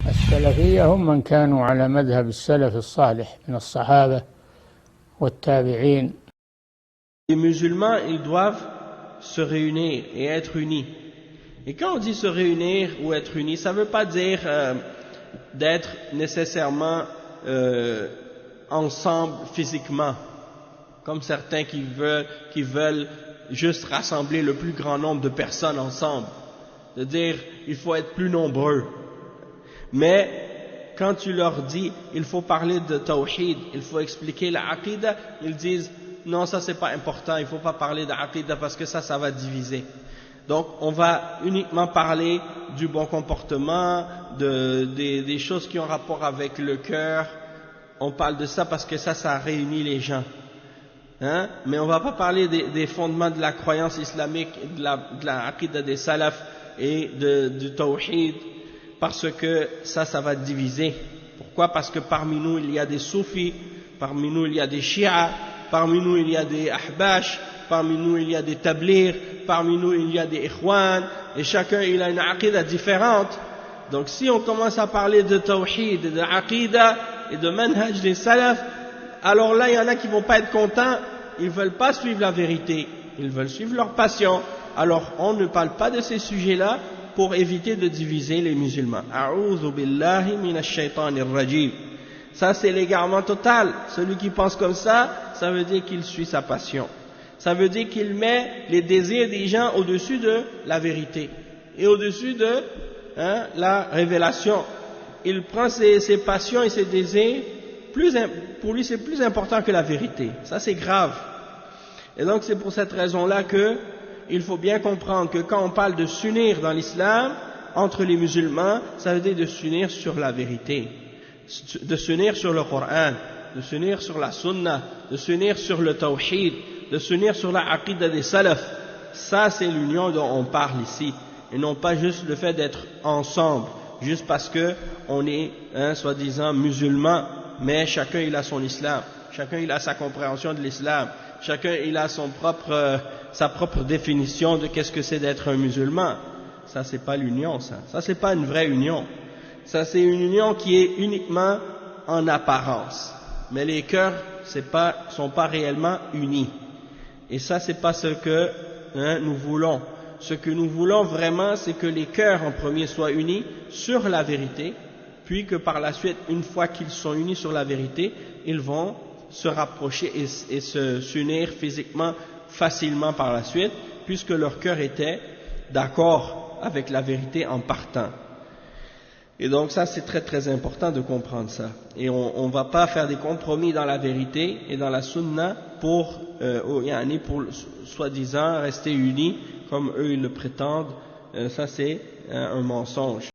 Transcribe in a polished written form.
السلفية هم من كانوا على مذهب السلف الصالح من الصحابة والتابعين. Les musulmans, ils doivent se réunir et être unis. Et quand on dit se réunir ou être unis, ça ne veut pas dire d'être nécessairement ensemble physiquement, comme certains qui veulent juste rassembler le plus grand nombre de personnes ensemble. De dire, il faut être plus nombreux. Mais quand tu leur dis, il faut parler de tawhid, il faut expliquer la aqidah, ils disent, non, ça c'est pas important, il faut pas parler de aqidah parce que ça va diviser. Donc on va uniquement parler du bon comportement, des choses qui ont rapport avec le cœur. On parle de ça parce que ça réunit les gens. Hein? Mais on va pas parler des fondements de la croyance islamique, de la aqidah des salafs et du tawhid, parce que ça va diviser. Pourquoi? Parce que parmi nous il y a des soufis, parmi nous il y a des chiites, parmi nous il y a des ahbash, parmi nous il y a des tablighs, parmi nous il y a des ikhwan, et chacun il a une aqidah différente. Donc si on commence à parler de tawhid, de aqidah et de manhaj des salafs, alors là il y en a qui vont pas être contents, ils veulent pas suivre la vérité, ils veulent suivre leur passion. Alors on ne parle pas de ces sujets-là pour éviter de diviser les musulmans. A'udhu billahi minash shaitanir rajim. Ça c'est l'égarement total. Celui qui pense comme ça veut dire qu'il suit sa passion. Ça veut dire qu'il met les désirs des gens au-dessus de la vérité et au-dessus de la révélation. Il prend ses passions et ses désirs, pour lui c'est plus important que la vérité. Ça c'est grave. Et donc c'est pour cette raison-là que il faut bien comprendre que quand on parle de s'unir dans l'islam, entre les musulmans, ça veut dire de s'unir sur la vérité, de s'unir sur le Coran, de s'unir sur la sunna, de s'unir sur le tawhid, de s'unir sur la aqidah des salafs. Ça c'est l'union dont on parle ici, et non pas juste le fait d'être ensemble, juste parce que on est soi-disant musulman, mais chacun il a son islam, chacun il a sa compréhension de l'islam, chacun il a sa propre définition de qu'est-ce que c'est d'être un musulman. Ça c'est pas l'union, ça c'est pas une vraie union. Ça c'est une union qui est uniquement en apparence, mais les cœurs sont pas réellement unis. Et ça c'est pas ce que nous voulons. Ce que nous voulons vraiment, c'est que les cœurs en premier soient unis sur la vérité, puis que par la suite, une fois qu'ils sont unis sur la vérité, ils vont se rapprocher et s'unir physiquement facilement par la suite, puisque leur cœur était d'accord avec la vérité en partant. Et donc ça c'est très très important de comprendre ça. Et on ne va pas faire des compromis dans la vérité et dans la sunna pour soi-disant rester unis comme eux ils le prétendent. Ça c'est un mensonge.